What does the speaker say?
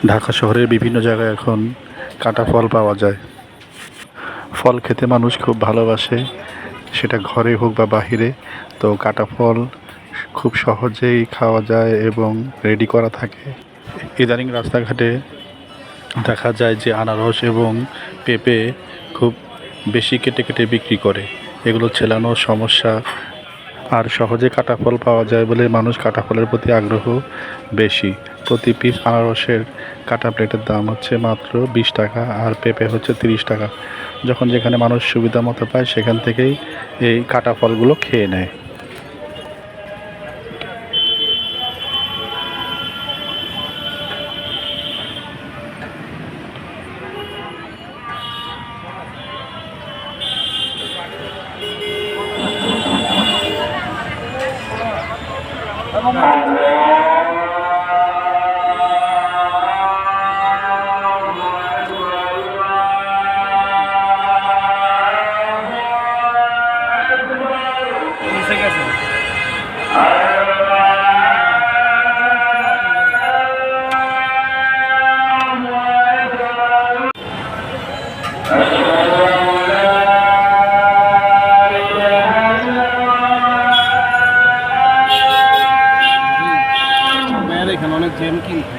ঢাকা শহরের বিভিন্ন জায়গায় এখন কাটা ফল পাওয়া যায়। ফল খেতে মানুষ খুব ভালোবাসে, সেটা ঘরে হোক বা বাহিরে। তো কাটা ফল খুব সহজেই খাওয়া যায় এবং রেডি করা থাকে। ইদানিং রাস্তাঘাটে দেখা যায় যে আনারস এবং পেঁপে খুব বেশি কেটে কেটে বিক্রি করে। এগুলো ছেলানোর সমস্যা, আর সহজে কাটা ফল পাওয়া যায় বলে মানুষ কাটা ফলের প্রতি আগ্রহ বেশি। প্রতি পিস আনারসের কাটা প্লেটের দাম হচ্ছে মাত্র 20 টাকা, আর পেঁপে হচ্ছে 30 টাকা। যখন যেখানে মানুষ সুবিধা মতো পায় সেখান থেকেই এই কাটা ফলগুলো খেয়ে নেয়। এখানে অনেক জ্যাম কিন্তু